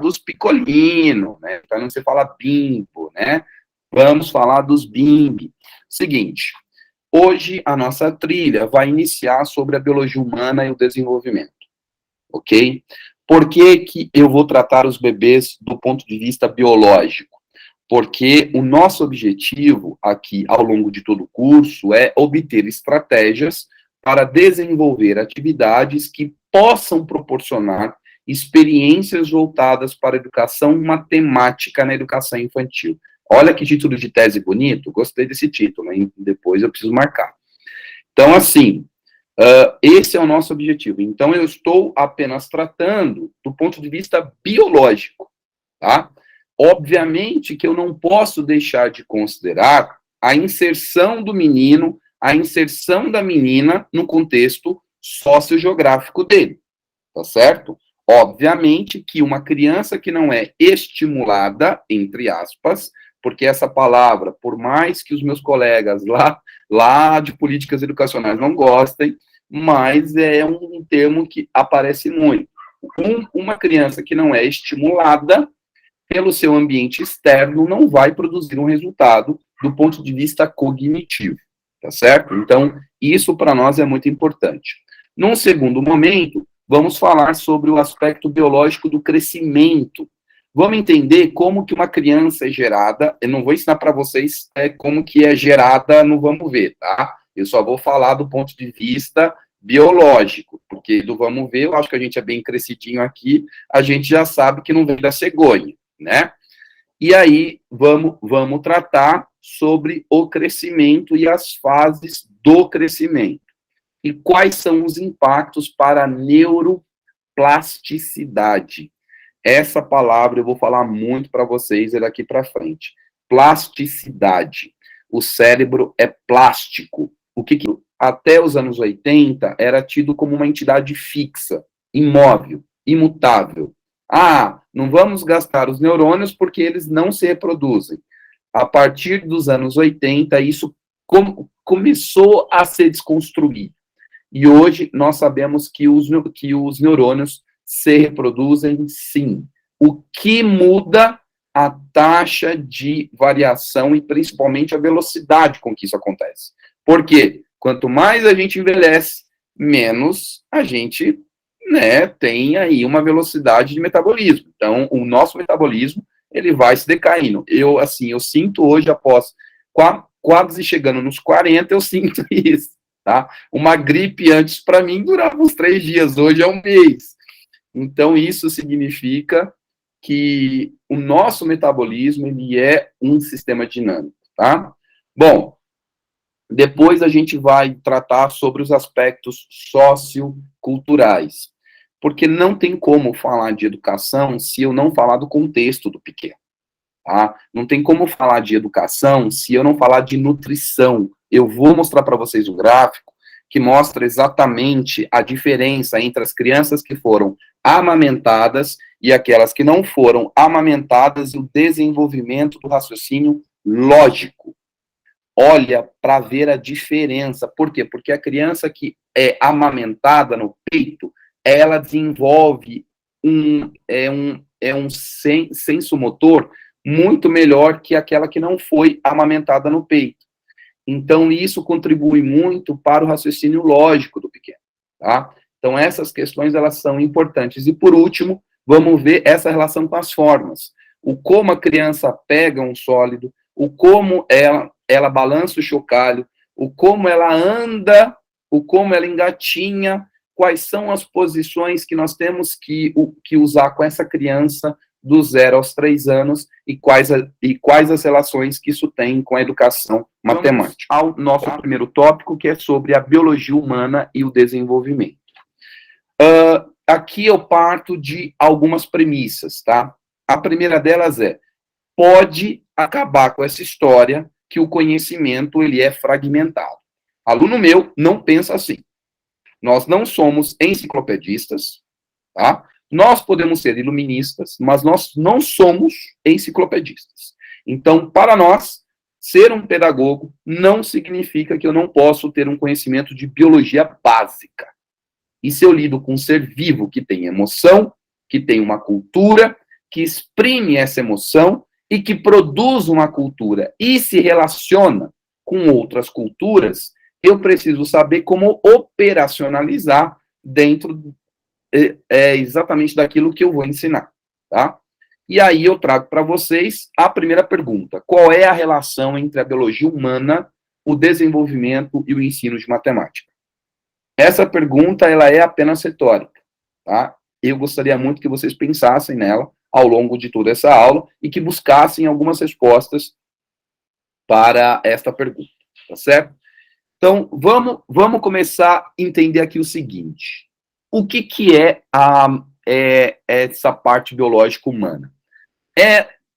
dos picolino, né? Para não se falar bimbo, né? Vamos falar dos bimbi. Seguinte, hoje a nossa trilha vai iniciar sobre a biologia humana e o desenvolvimento, ok? Por que que eu vou tratar os bebês do ponto de vista biológico? Porque o nosso objetivo aqui, ao longo de todo o curso, é obter estratégias para desenvolver atividades que possam proporcionar experiências voltadas para a educação matemática na educação infantil. Olha que título de tese bonito, gostei desse título, hein? Depois eu preciso marcar. Então, assim, esse é o nosso objetivo. Então, eu estou apenas tratando do ponto de vista biológico, tá? Obviamente que eu não posso deixar de considerar a inserção do menino, a inserção da menina no contexto sociogeográfico dele, tá certo? Obviamente que uma criança que não é estimulada, entre aspas, porque essa palavra, por mais que os meus colegas lá de políticas educacionais não gostem, mas é um termo que aparece muito. Uma criança que não é estimulada pelo seu ambiente externo não vai produzir um resultado do ponto de vista cognitivo, tá certo? Então, isso para nós é muito importante. Num segundo momento, vamos falar sobre o aspecto biológico do crescimento. Vamos entender como que uma criança é gerada. Eu não vou ensinar para vocês como que é gerada no Vamos Ver, tá? Eu só vou falar do ponto de vista biológico, porque do Vamos Ver, eu acho que a gente é bem crescidinho aqui, a gente já sabe que não vem da cegonha, né? E aí, vamos tratar sobre o crescimento e as fases do crescimento. E quais são os impactos para a neuroplasticidade. Essa palavra eu vou falar muito para vocês daqui para frente. Plasticidade. O cérebro é plástico. O que até os anos 80 era tido como uma entidade fixa, imóvel, imutável. Ah, não vamos gastar os neurônios porque eles não se reproduzem. A partir dos anos 80, isso começou a se desconstruir. E hoje nós sabemos que os neurônios se reproduzem sim. O que muda a taxa de variação e principalmente a velocidade com que isso acontece. Por quê? Quanto mais a gente envelhece, menos a gente, né, tem aí uma velocidade de metabolismo. Então, o nosso metabolismo, ele vai se decaindo. Eu sinto hoje, após quase chegando nos 40, eu sinto isso, tá? Uma gripe antes, para mim, durava uns 3 dias, hoje é um mês. Então, isso significa que o nosso metabolismo, ele é um sistema dinâmico, tá? Bom, depois a gente vai tratar sobre os aspectos socioculturais, porque não tem como falar de educação se eu não falar do contexto do pequeno, tá? Não tem como falar de educação se eu não falar de nutrição. Eu vou mostrar para vocês um gráfico que mostra exatamente a diferença entre as crianças que foram amamentadas e aquelas que não foram amamentadas e o desenvolvimento do raciocínio lógico. Olha para ver a diferença. Por quê? Porque a criança que é amamentada no peito, ela desenvolve um senso motor muito melhor que aquela que não foi amamentada no peito. Então, isso contribui muito para o raciocínio lógico do pequeno, tá? Então, essas questões, elas são importantes. E, por último, vamos ver essa relação com as formas. O como a criança pega um sólido, o como ela balança o chocalho, o como ela anda, o como ela engatinha, quais são as posições que nós temos que usar com essa criança do 0 aos 3 anos e quais as relações que isso tem com a educação matemática. Ao nosso primeiro tópico, que é sobre a biologia humana e o desenvolvimento. Aqui eu parto de algumas premissas, tá? A primeira delas pode acabar com essa história que o conhecimento, ele é fragmentado. Aluno meu não pensa assim. Nós não somos enciclopedistas, tá? Nós podemos ser iluministas, mas nós não somos enciclopedistas. Então, para nós, ser um pedagogo não significa que eu não posso ter um conhecimento de biologia básica. E se eu lido com um ser vivo que tem emoção, que tem uma cultura, que exprime essa emoção e que produz uma cultura e se relaciona com outras culturas, eu preciso saber como operacionalizar dentro exatamente daquilo que eu vou ensinar, tá? E aí eu trago para vocês a primeira pergunta. Qual é a relação entre a biologia humana, o desenvolvimento e o ensino de matemática? Essa pergunta, ela é apenas retórica, tá? Eu gostaria muito que vocês pensassem nela ao longo de toda essa aula e que buscassem algumas respostas para esta pergunta, tá certo? Então, vamos começar a entender aqui o seguinte. O que é essa parte biológica humana?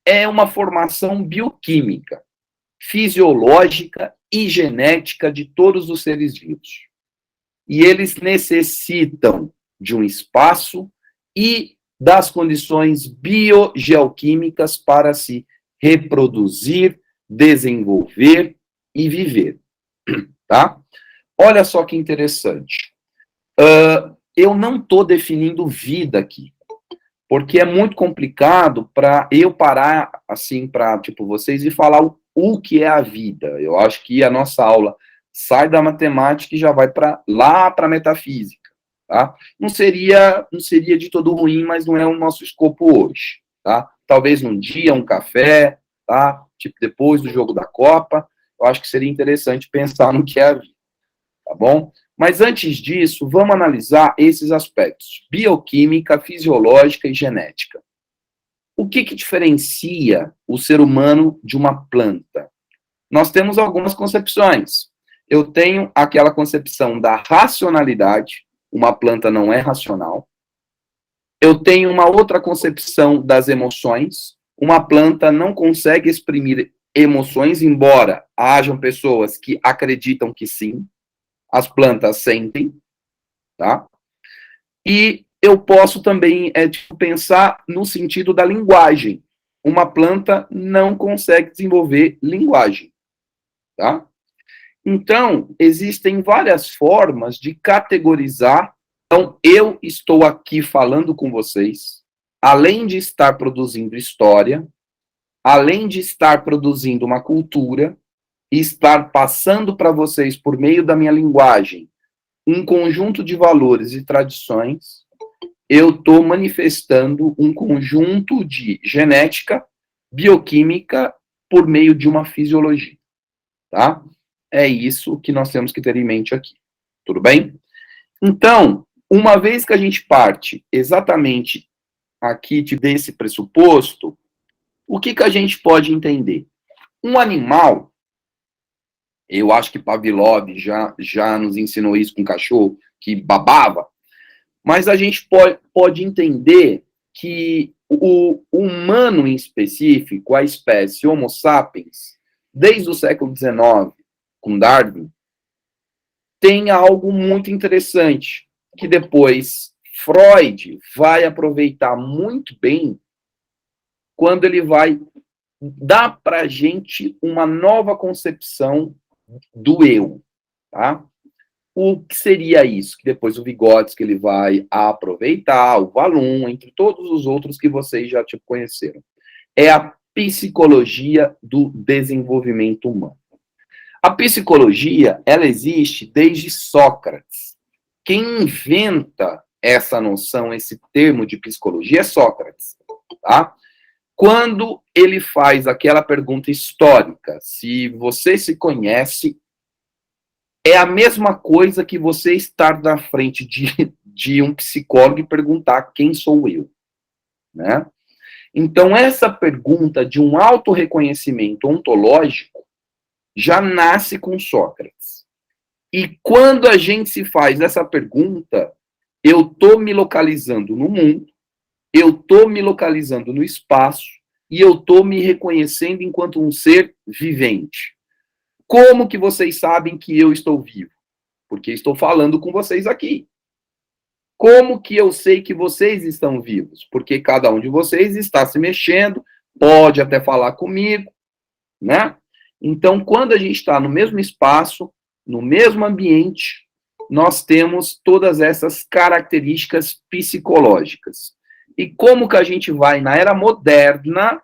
É uma formação bioquímica, fisiológica e genética de todos os seres vivos. E eles necessitam de um espaço e das condições biogeoquímicas para se reproduzir, desenvolver e viver. Tá? Olha só que interessante. Eu não estou definindo vida aqui, porque é muito complicado para eu parar, assim, para, tipo, vocês e falar o que é a vida. Eu acho que a nossa aula sai da matemática e já vai lá para a metafísica, tá? Não seria de todo ruim, mas não é o nosso escopo hoje, tá? Talvez um dia, um café, tá? Tipo, depois do jogo da Copa, eu acho que seria interessante pensar no que é a vida, tá bom? Mas antes disso, vamos analisar esses aspectos: bioquímica, fisiológica e genética. O que diferencia o ser humano de uma planta? Nós temos algumas concepções. Eu tenho aquela concepção da racionalidade, uma planta não é racional. Eu tenho uma outra concepção das emoções, uma planta não consegue exprimir emoções, embora hajam pessoas que acreditam que sim. As plantas sentem, tá? E eu posso também pensar no sentido da linguagem. Uma planta não consegue desenvolver linguagem, tá? Então, existem várias formas de categorizar. Então, eu estou aqui falando com vocês, além de estar produzindo história, além de estar produzindo uma cultura, e estar passando para vocês, por meio da minha linguagem, um conjunto de valores e tradições, eu estou manifestando um conjunto de genética, bioquímica, por meio de uma fisiologia, tá? É isso que nós temos que ter em mente aqui, tudo bem? Então, uma vez que a gente parte exatamente aqui desse pressuposto, o que a gente pode entender? Um animal, eu acho que Pavlov já nos ensinou isso com cachorro, que babava, mas a gente pode entender que o humano em específico, a espécie Homo sapiens, desde o século XIX, com Darwin, tem algo muito interessante, que depois Freud vai aproveitar muito bem quando ele vai dar para a gente uma nova concepção do eu, tá? O que seria isso? Que depois o Vygotsky ele vai aproveitar, o Vallum, entre todos os outros que vocês já conheceram. É a psicologia do desenvolvimento humano. A psicologia, ela existe desde Sócrates. Quem inventa essa noção, esse termo de psicologia é Sócrates, tá? Quando ele faz aquela pergunta histórica, se você se conhece, é a mesma coisa que você estar na frente de um psicólogo e perguntar quem sou eu, né? Então, essa pergunta de um autorreconhecimento ontológico já nasce com Sócrates. E quando a gente se faz essa pergunta, eu estou me localizando no mundo, eu estou me localizando no espaço e eu estou me reconhecendo enquanto um ser vivente. Como que vocês sabem que eu estou vivo? Porque estou falando com vocês aqui. Como que eu sei que vocês estão vivos? Porque cada um de vocês está se mexendo, pode até falar comigo, né? Então, quando a gente está no mesmo espaço, no mesmo ambiente, nós temos todas essas características psicológicas. E como que a gente vai, na era moderna,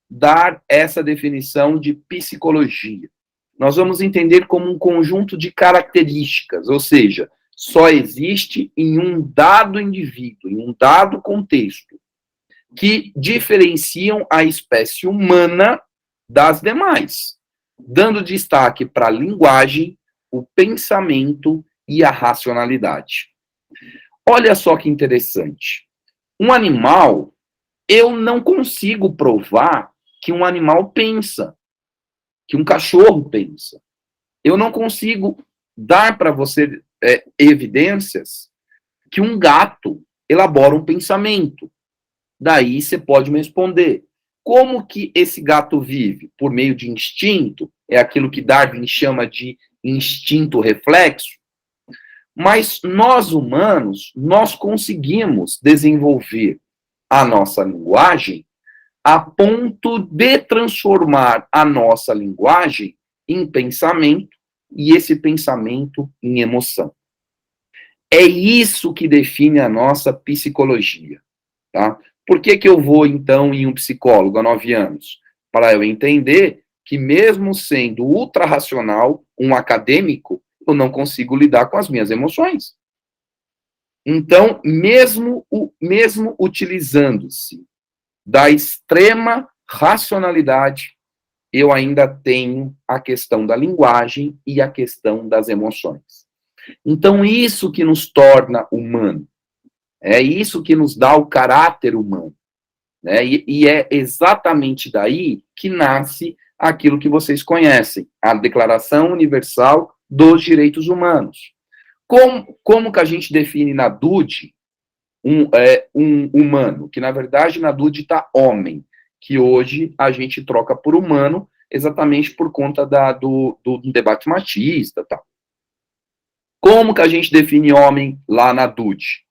dar essa definição de psicologia? Nós vamos entender como um conjunto de características, ou seja, só existe em um dado indivíduo, em um dado contexto, que diferenciam a espécie humana das demais, dando destaque para a linguagem, o pensamento e a racionalidade. Olha só que interessante. Um animal, eu não consigo provar que um animal pensa, que um cachorro pensa. Eu não consigo dar para você evidências que um gato elabora um pensamento. Daí você pode me responder, como que esse gato vive? Por meio de instinto? É aquilo que Darwin chama de instinto reflexo? Mas nós humanos, nós conseguimos desenvolver a nossa linguagem a ponto de transformar a nossa linguagem em pensamento e esse pensamento em emoção. É isso que define a nossa psicologia, tá? Por que que eu vou, então, em um psicólogo há 9 anos? Para eu entender que, mesmo sendo ultra-racional, um acadêmico, eu não consigo lidar com as minhas emoções. Então, mesmo utilizando-se da extrema racionalidade, eu ainda tenho a questão da linguagem e a questão das emoções. Então, isso que nos torna humano, é isso que nos dá o caráter humano, né? E é exatamente daí que nasce aquilo que vocês conhecem, a Declaração Universal dos Direitos Humanos. Como que a gente define na DUD um humano? Que, na verdade, na DUD está homem, que hoje a gente troca por humano, exatamente por conta do debate machista e tal. Como que a gente define homem lá na DUD?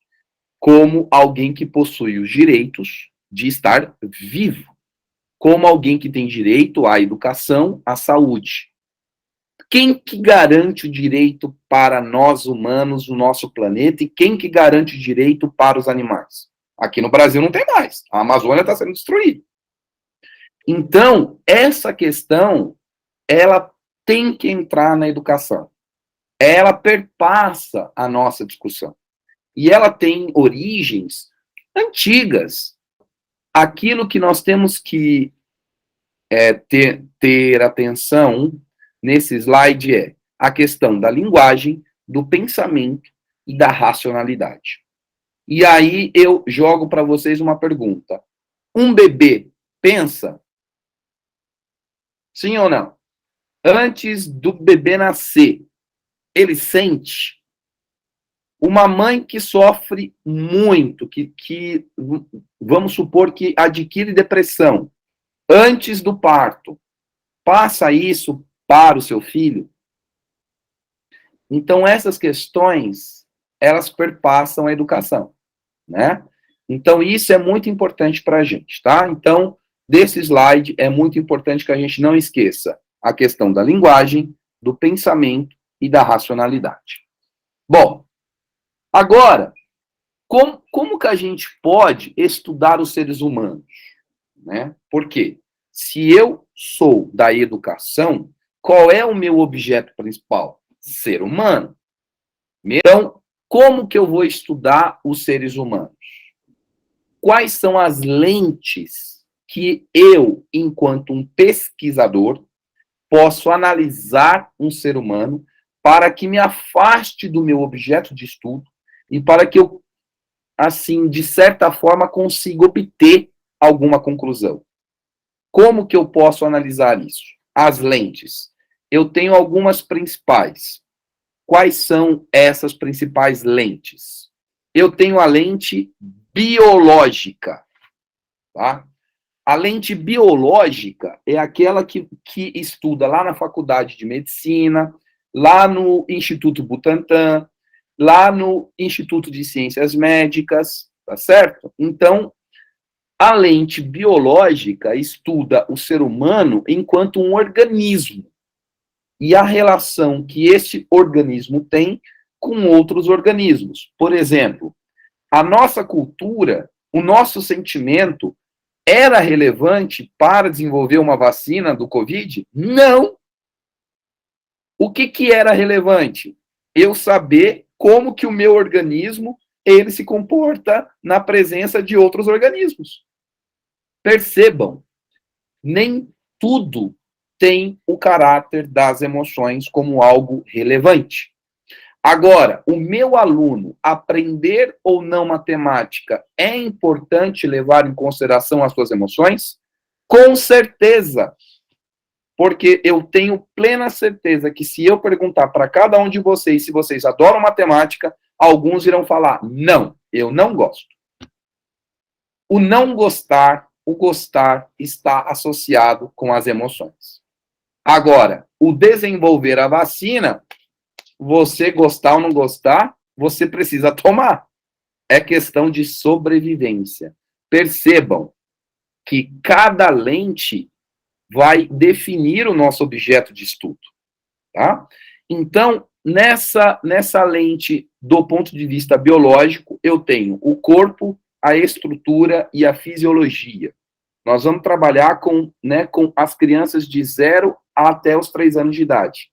Como alguém que possui os direitos de estar vivo, como alguém que tem direito à educação, à saúde. Quem que garante o direito para nós humanos no nosso planeta e quem que garante o direito para os animais? Aqui no Brasil não tem mais. A Amazônia está sendo destruída. Então, essa questão, ela tem que entrar na educação. Ela perpassa a nossa discussão. E ela tem origens antigas. Aquilo que nós temos que ter atenção nesse slide é a questão da linguagem, do pensamento e da racionalidade. E aí eu jogo para vocês uma pergunta. Um bebê pensa? Sim ou não? Antes do bebê nascer, ele sente? Uma mãe que sofre muito, que vamos supor que adquire depressão antes do parto, passa isso para o seu filho? Então, essas questões, elas perpassam a educação, né? Então, isso é muito importante para a gente, tá? Então, desse slide, é muito importante que a gente não esqueça a questão da linguagem, do pensamento e da racionalidade. Bom, agora, como que a gente pode estudar os seres humanos? Né? Por quê? Se eu sou da educação, qual é o meu objeto principal? Ser humano. Então, como que eu vou estudar os seres humanos? Quais são as lentes que eu, enquanto um pesquisador, posso analisar um ser humano para que me afaste do meu objeto de estudo e para que eu, assim, de certa forma, consiga obter alguma conclusão? Como que eu posso analisar isso? As lentes. Eu tenho algumas principais. Quais são essas principais lentes? Eu tenho a lente biológica, tá? A lente biológica é aquela que estuda lá na Faculdade de Medicina, lá no Instituto Butantan, lá no Instituto de Ciências Médicas, tá certo? Então, a lente biológica estuda o ser humano enquanto um organismo e a relação que esse organismo tem com outros organismos. Por exemplo, a nossa cultura O nosso sentimento era relevante para desenvolver uma vacina do Covid? Não. O que era relevante? Eu saber como que o meu organismo ele se comporta na presença de outros organismos. Percebam, nem tudo tem o caráter das emoções como algo relevante. Agora, o meu aluno aprender ou não matemática é importante levar em consideração as suas emoções? Com certeza. Porque eu tenho plena certeza que se eu perguntar para cada um de vocês se vocês adoram matemática, alguns irão falar: não, eu não gosto. O não gostar, o gostar está associado com as emoções. Agora, o desenvolver a vacina, você gostar ou não gostar, você precisa tomar. É questão de sobrevivência. Percebam que cada lente vai definir o nosso objeto de estudo, tá? Então, nessa lente, do ponto de vista biológico, eu tenho o corpo, a estrutura e a fisiologia. Nós vamos trabalhar com as crianças de 0 até os 3 anos de idade.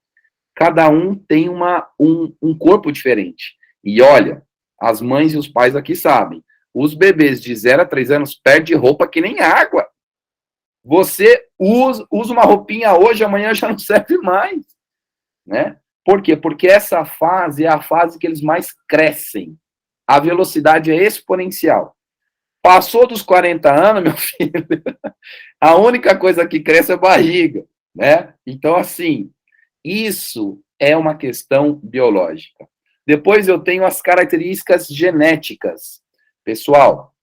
Cada um tem um corpo diferente. E olha, as mães e os pais aqui sabem, os bebês de 0 a 3 anos perdem roupa que nem água. Você usa uma roupinha hoje, amanhã já não serve mais, né? Por quê? Porque essa fase é a fase que eles mais crescem. A velocidade é exponencial. Passou dos 40 anos, meu filho, a única coisa que cresce é a barriga, né? Então, assim, isso é uma questão biológica. Depois eu tenho as características genéticas. Pessoal,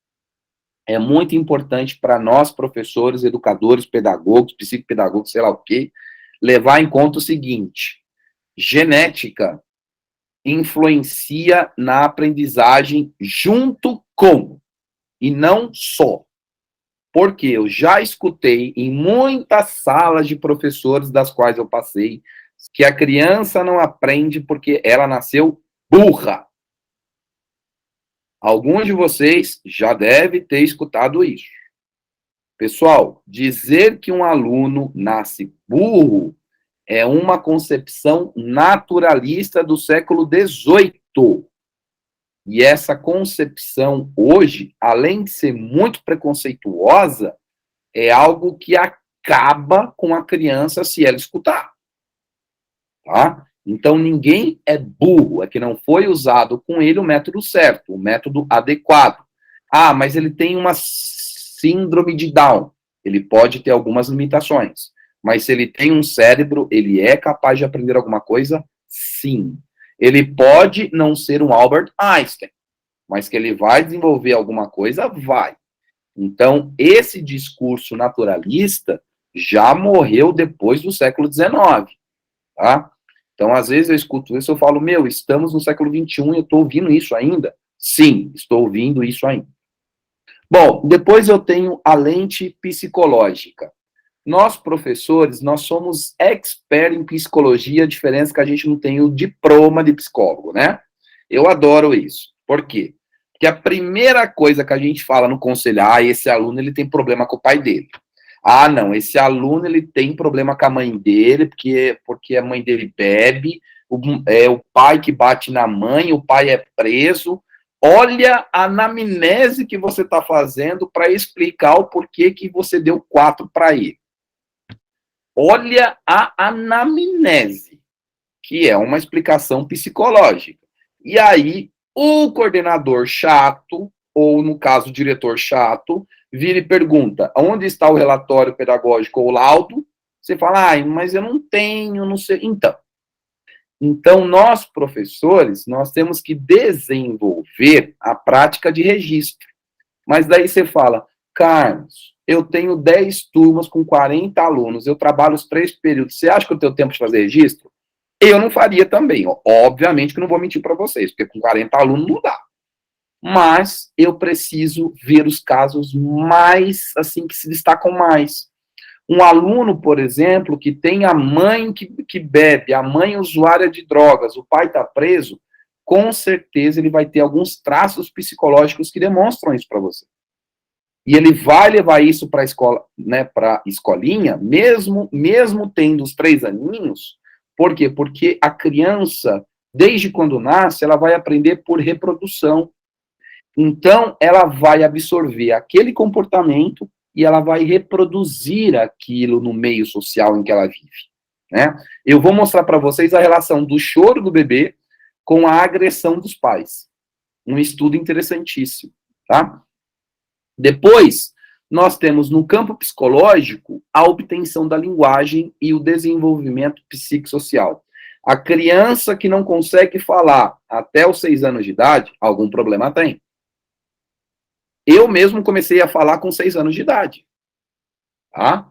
é muito importante para nós, professores, educadores, pedagogos, psicopedagogos, sei lá o quê, levar em conta o seguinte: genética influencia na aprendizagem junto com, e não só. Porque eu já escutei em muitas salas de professores das quais eu passei, que a criança não aprende porque ela nasceu burra. Alguns de vocês já devem ter escutado isso. Pessoal, dizer que um aluno nasce burro é uma concepção naturalista do século XVIII. E essa concepção, hoje, além de ser muito preconceituosa, é algo que acaba com a criança se ela escutar. Tá? Então, ninguém é burro, é que não foi usado com ele o método certo, o método adequado. Ah, mas ele tem uma síndrome de Down. Ele pode ter algumas limitações. Mas se ele tem um cérebro, ele é capaz de aprender alguma coisa? Sim. Ele pode não ser um Albert Einstein, mas que ele vai desenvolver alguma coisa, vai. Então, esse discurso naturalista já morreu depois do século XIX, tá? Então, às vezes eu escuto isso, eu falo, estamos no século XXI e eu estou ouvindo isso ainda? Sim, estou ouvindo isso ainda. Bom, depois eu tenho a lente psicológica. Nós, professores, nós somos expert em psicologia, a diferença é que a gente não tem o diploma de psicólogo, né? Eu adoro isso. Por quê? Porque a primeira coisa que a gente fala no conselho, esse aluno ele tem problema com o pai dele. Não, esse aluno ele tem problema com a mãe dele, porque a mãe dele bebe, o pai que bate na mãe, o pai é preso. Olha a anamnese que você está fazendo para explicar o porquê que você deu 4 para ele. Olha a anamnese, que é uma explicação psicológica. E aí, o coordenador chato, ou no caso, o diretor chato, vira e pergunta, onde está o relatório pedagógico ou o laudo? Você fala, mas eu não tenho, não sei. Então, nós, professores, nós temos que desenvolver a prática de registro. Mas daí você fala, Carlos, eu tenho 10 turmas com 40 alunos, eu trabalho os 3 períodos, você acha que eu tenho tempo de fazer registro? Eu não faria também, obviamente que não vou mentir para vocês, porque com 40 alunos não dá. Mas eu preciso ver os casos mais, assim, que se destacam mais. Um aluno, por exemplo, que tem a mãe que bebe, a mãe usuária de drogas, o pai está preso, com certeza ele vai ter alguns traços psicológicos que demonstram isso para você. E ele vai levar isso para a escola, né, para escolinha, mesmo tendo os 3 aninhos. Por quê? Porque a criança, desde quando nasce, ela vai aprender por reprodução. Então, ela vai absorver aquele comportamento e ela vai reproduzir aquilo no meio social em que ela vive, né? Eu vou mostrar para vocês a relação do choro do bebê com a agressão dos pais. Um estudo interessantíssimo, tá? Depois, nós temos no campo psicológico a obtenção da linguagem e o desenvolvimento psicossocial. A criança que não consegue falar até os 6 anos de idade, algum problema tem. Eu mesmo comecei a falar com 6 anos de idade, tá?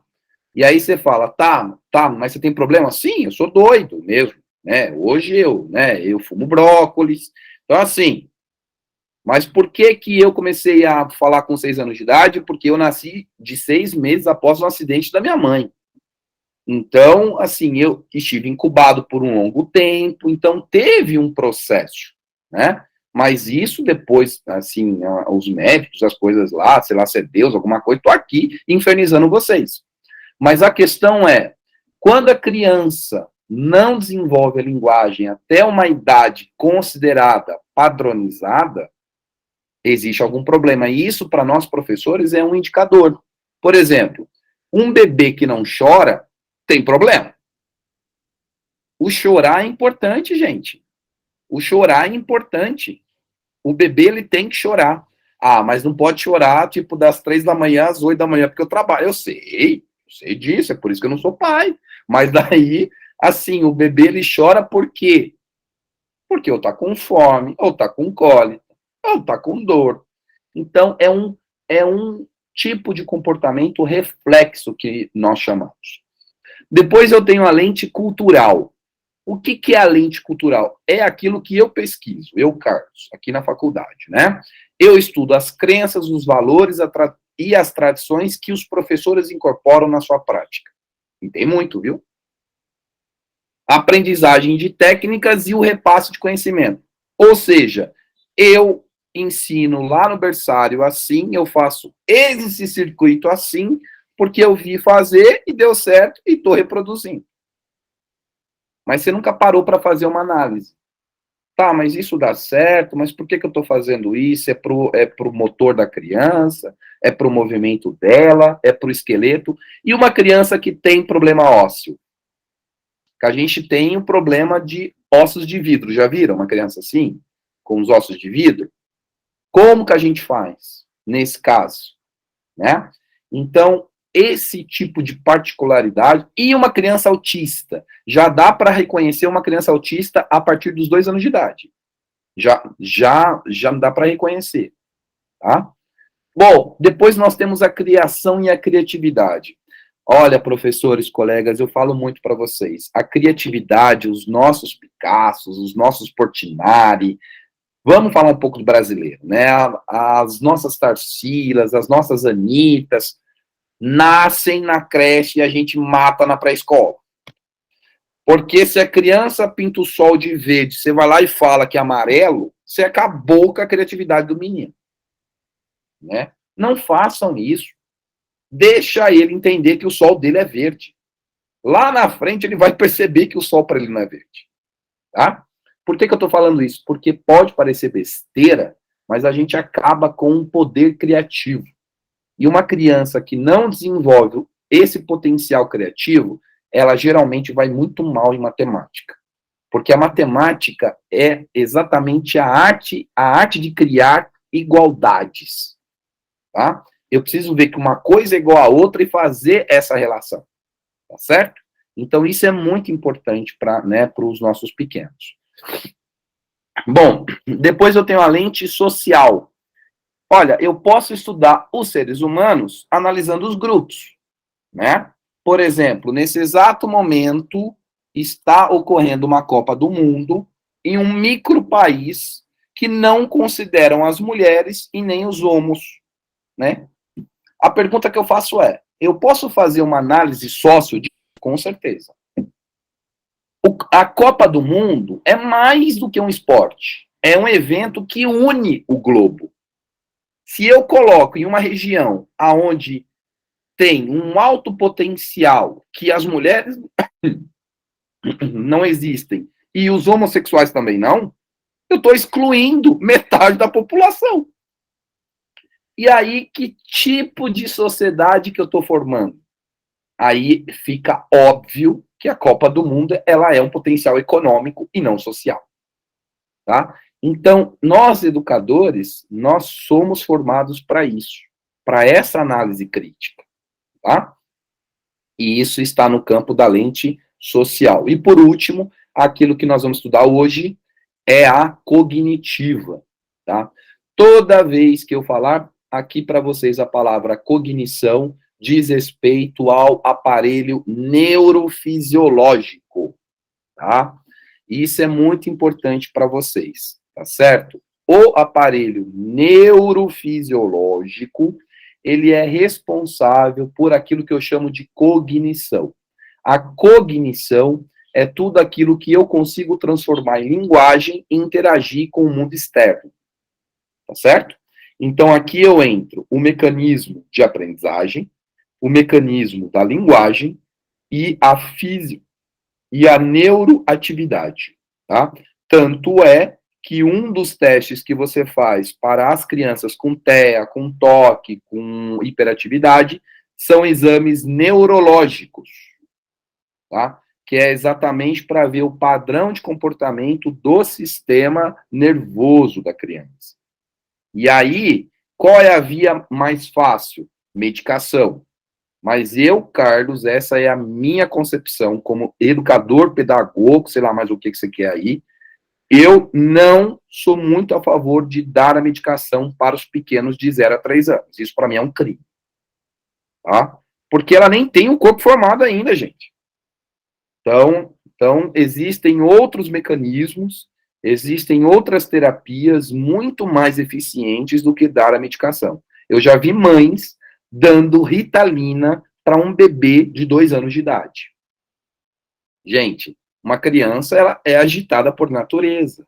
E aí você fala, tá, mas você tem problema? Sim, eu sou doido mesmo, né? Hoje eu fumo brócolis. Então, assim, mas por que que eu comecei a falar com 6 anos de idade? Porque eu nasci de 6 meses após o acidente da minha mãe. Então, assim, eu estive incubado por um longo tempo, então teve um processo, né? Mas isso depois, assim, os médicos, as coisas lá, sei lá se é Deus, alguma coisa, tô aqui infernizando vocês. Mas a questão é, quando a criança não desenvolve a linguagem até uma idade considerada padronizada, existe algum problema. E isso, para nós professores, é um indicador. Por exemplo, um bebê que não chora tem problema. O chorar é importante, gente. O chorar é importante. O bebê, ele tem que chorar. Ah, mas não pode chorar, tipo, das 3 da manhã às 8 da manhã, porque eu trabalho. Eu sei disso, é por isso que eu não sou pai. Mas daí, assim, o bebê, ele chora por quê? Porque ou tá com fome, ou tá com cólica, ou tá com dor. Então, é um tipo de comportamento reflexo que nós chamamos. Depois eu tenho a lente cultural. O que é a lente cultural? É aquilo que eu pesquiso, eu, Carlos, aqui na faculdade, né? Eu estudo as crenças, os valores e as tradições que os professores incorporam na sua prática. E tem muito, viu? A aprendizagem de técnicas e o repasse de conhecimento. Ou seja, eu ensino lá no berçário assim, eu faço esse circuito assim, porque eu vi fazer e deu certo e estou reproduzindo. Mas você nunca parou para fazer uma análise. Tá, mas isso dá certo, mas por que eu estou fazendo isso? É pro motor da criança? É pro movimento dela? É pro esqueleto? E uma criança que tem problema ósseo? Que a gente tem o problema de ossos de vidro. Já viram uma criança assim? Com os ossos de vidro? Como que a gente faz nesse caso? Né? Então, esse tipo de particularidade, e uma criança autista, já dá para reconhecer uma criança autista a partir dos 2 anos de idade. Já dá para reconhecer, tá? Bom, depois nós temos a criação e a criatividade. Olha, professores, colegas, eu falo muito para vocês. A criatividade, os nossos Picassos, os nossos Portinari, vamos falar um pouco do brasileiro, né? As nossas Tarsilas, as nossas Anitas, nascem na creche e a gente mata na pré-escola. Porque se a criança pinta o sol de verde, você vai lá e fala que é amarelo, você acabou com a criatividade do menino. Né? Não façam isso. Deixa ele entender que o sol dele é verde. Lá na frente ele vai perceber que o sol para ele não é verde. Tá? Por que eu estou falando isso? Porque pode parecer besteira, mas a gente acaba com um poder criativo. E uma criança que não desenvolve esse potencial criativo, ela geralmente vai muito mal em matemática. Porque a matemática é exatamente a arte de criar igualdades. Tá? Eu preciso ver que uma coisa é igual a outra e fazer essa relação. Tá certo? Então, isso é muito importante para os nossos pequenos. Bom, depois eu tenho a lente social. Olha, eu posso estudar os seres humanos analisando os grupos, né? Por exemplo, nesse exato momento está ocorrendo uma Copa do Mundo em um micro país que não consideram as mulheres e nem os homos, né? A pergunta que eu faço é, eu posso fazer uma análise sócio disso? Com certeza. A Copa do Mundo é mais do que um esporte. É um evento que une o globo. Se eu coloco em uma região aonde tem um alto potencial que as mulheres não existem e os homossexuais também não, eu estou excluindo metade da população. E aí, que tipo de sociedade que eu estou formando? Aí fica óbvio que a Copa do Mundo ela é um potencial econômico e não social. Tá? Então, nós educadores, nós somos formados para isso, para essa análise crítica. Tá? E isso está no campo da lente social. E por último, aquilo que nós vamos estudar hoje é a cognitiva. Tá? Toda vez que eu falar aqui para vocês a palavra cognição, diz respeito ao aparelho neurofisiológico, tá? Isso é muito importante para vocês, tá certo? O aparelho neurofisiológico, ele é responsável por aquilo que eu chamo de cognição. A cognição é tudo aquilo que eu consigo transformar em linguagem e interagir com o mundo externo, tá certo? Então, aqui eu entro o mecanismo de aprendizagem, o mecanismo da linguagem e a neuroatividade, tá? Tanto é que um dos testes que você faz para as crianças com TEA, com TOC, com hiperatividade, são exames neurológicos, tá? Que é exatamente para ver o padrão de comportamento do sistema nervoso da criança. E aí, qual é a via mais fácil? Medicação. Mas eu, Carlos, essa é a minha concepção como educador, pedagogo, sei lá mais o que você quer aí. Eu não sou muito a favor de dar a medicação para os pequenos de 0 a 3 anos. Isso, para mim, é um crime. Tá? Porque ela nem tem o corpo formado ainda, gente. Então, existem outros mecanismos, existem outras terapias muito mais eficientes do que dar a medicação. Eu já vi mães dando Ritalina para um bebê de 2 anos de idade. Gente, uma criança ela é agitada por natureza,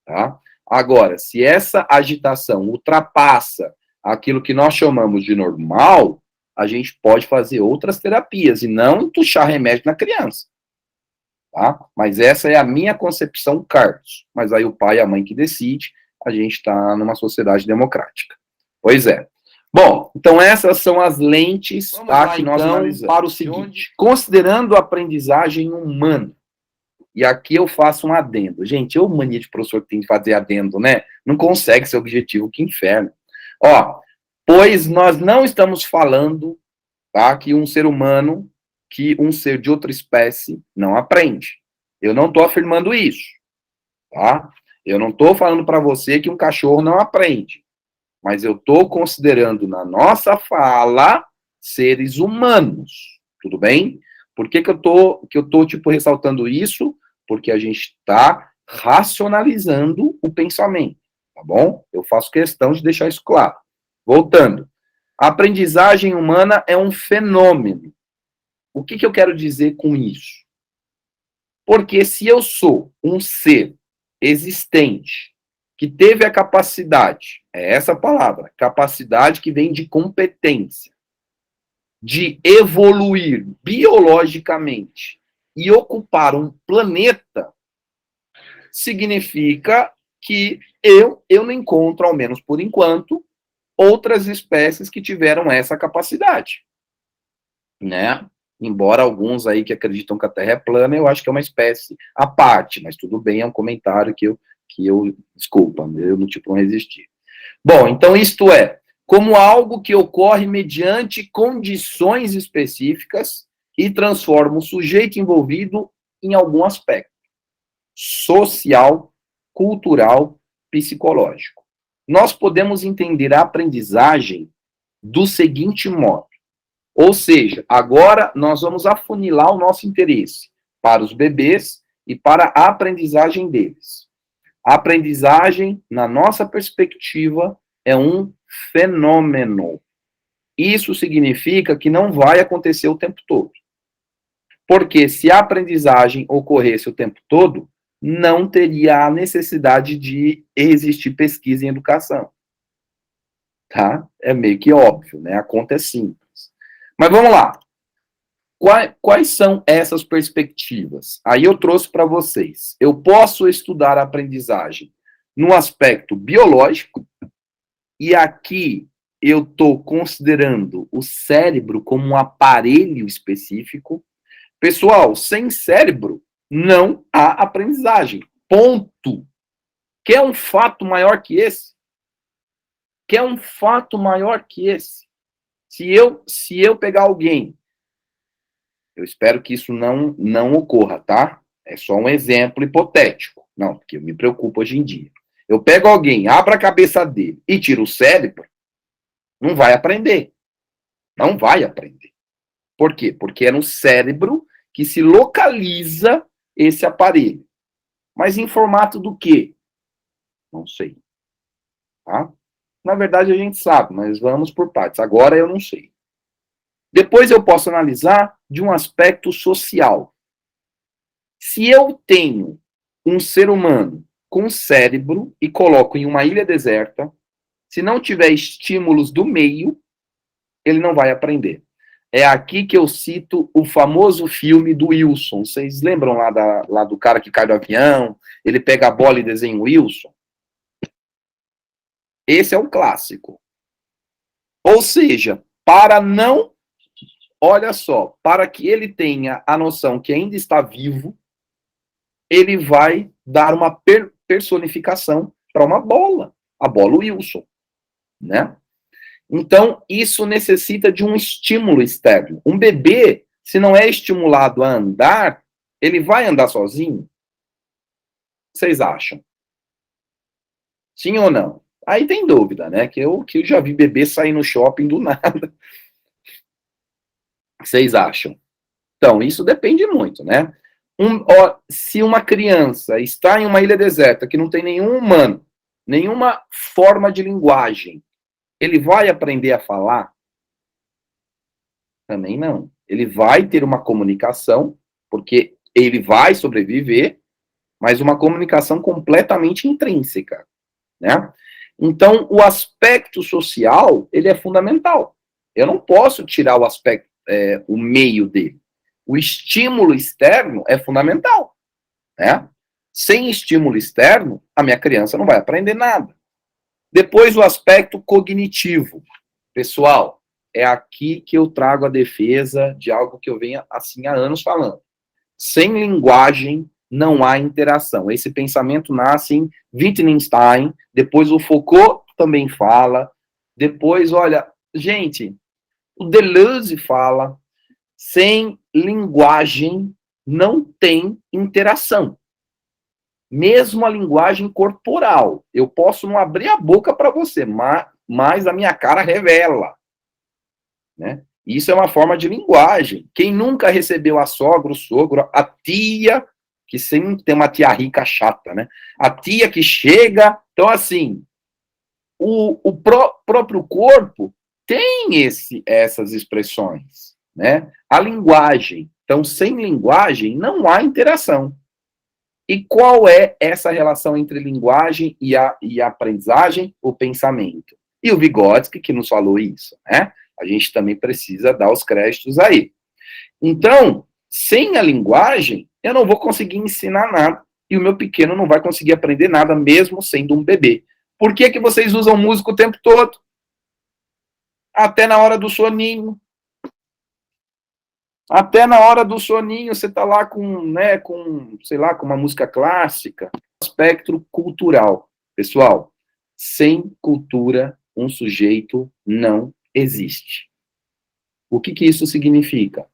tá? Agora, se essa agitação ultrapassa aquilo que nós chamamos de normal, a gente pode fazer outras terapias e não entuchar remédio na criança, tá? Mas essa é a minha concepção, Carlos. Mas aí o pai e a mãe que decide, a gente está numa sociedade democrática. Pois é. Bom, então essas são as lentes tá, que nós analisamos. Para o seguinte, considerando a aprendizagem humana, e aqui eu faço um adendo. Gente, eu mania de professor que tem que fazer adendo, né? Não consegue ser objetivo, que inferno. Ó, pois nós não estamos falando, tá, que um ser humano, que um ser de outra espécie não aprende. Eu não estou afirmando isso, tá? Eu não estou falando para você que um cachorro não aprende. Mas eu estou considerando na nossa fala seres humanos, tudo bem? Por que eu tô tipo, ressaltando isso? Porque a gente está racionalizando o pensamento, tá bom? Eu faço questão de deixar isso claro. Voltando. A aprendizagem humana é um fenômeno. O que eu quero dizer com isso? Porque se eu sou um ser existente, que teve a capacidade, é essa palavra, capacidade que vem de competência, de evoluir biologicamente e ocupar um planeta, significa que eu não encontro, ao menos por enquanto, outras espécies que tiveram essa capacidade, né? Embora alguns aí que acreditam que a Terra é plana, eu acho que é uma espécie à parte, mas tudo bem, é um comentário que desculpa, eu não resisti. Bom, então isto é, como algo que ocorre mediante condições específicas e transforma o sujeito envolvido em algum aspecto social, cultural, psicológico. Nós podemos entender a aprendizagem do seguinte modo, ou seja, agora nós vamos afunilar o nosso interesse para os bebês e para a aprendizagem deles. A aprendizagem, na nossa perspectiva, é um fenômeno. Isso significa que não vai acontecer o tempo todo. Porque se a aprendizagem ocorresse o tempo todo, não teria a necessidade de existir pesquisa em educação. tá? É meio que óbvio, né? A conta é simples. Mas vamos lá. Quais são essas perspectivas? Aí eu trouxe para vocês. Eu posso estudar a aprendizagem no aspecto biológico, e aqui eu estou considerando o cérebro como um aparelho específico. Pessoal, sem cérebro não há aprendizagem. Ponto. Quer um fato maior que esse? Quer um fato maior que esse? Se eu pegar alguém, eu espero que isso não ocorra, tá? É só um exemplo hipotético. Não, porque eu me preocupo hoje em dia. Eu pego alguém, abro a cabeça dele e tiro o cérebro, não vai aprender. Não vai aprender. Por quê? Porque é no cérebro que se localiza esse aparelho. Mas em formato do quê? Não sei. Tá? Na verdade, a gente sabe, mas vamos por partes. Agora eu não sei. Depois eu posso analisar de um aspecto social. Se eu tenho um ser humano com cérebro e coloco em uma ilha deserta, se não tiver estímulos do meio, ele não vai aprender. É aqui que eu cito o famoso filme do Wilson. Vocês lembram lá do cara que cai do avião? Ele pega a bola e desenha o Wilson? Esse é um clássico. Ou seja, olha só, para que ele tenha a noção que ainda está vivo, ele vai dar uma personificação para uma bola, a bola Wilson, né? Então, isso necessita de um estímulo externo. Um bebê, se não é estimulado a andar, ele vai andar sozinho? Vocês acham? Sim ou não? Aí tem dúvida, né? Que eu já vi bebê sair no shopping do nada. Vocês acham? Então, isso depende muito, né? Se uma criança está em uma ilha deserta que não tem nenhum humano, nenhuma forma de linguagem, ele vai aprender a falar? Também não. Ele vai ter uma comunicação, porque ele vai sobreviver, mas uma comunicação completamente intrínseca, né? Então, o aspecto social, ele é fundamental. Eu não posso tirar o aspecto, o meio dele. O estímulo externo é fundamental, né? Sem estímulo externo, a minha criança não vai aprender nada. Depois, o aspecto cognitivo. Pessoal, é aqui que eu trago a defesa de algo que eu venho, assim, há anos falando. Sem linguagem, não há interação. Esse pensamento nasce em Wittgenstein, depois o Foucault também fala, depois, olha, gente, o Deleuze fala, sem linguagem não tem interação. Mesmo a linguagem corporal. Eu posso não abrir a boca para você, mas a minha cara revela. Né? Isso é uma forma de linguagem. Quem nunca recebeu a sogra, o sogro, a tia, que sempre tem uma tia rica chata, né? A tia que chega. Então, assim, o próprio corpo tem essas expressões, né? A linguagem. Então, sem linguagem, não há interação. E qual é essa relação entre linguagem e a aprendizagem? O pensamento. E o Vygotsky, que nos falou isso, né? A gente também precisa dar os créditos aí. Então, sem a linguagem, eu não vou conseguir ensinar nada. E o meu pequeno não vai conseguir aprender nada, mesmo sendo um bebê. Por que que vocês usam música o tempo todo? Até na hora do soninho. Até na hora do soninho, você está lá sei lá, com uma música clássica. Aspecto cultural. Pessoal, sem cultura, um sujeito não existe. O que isso significa?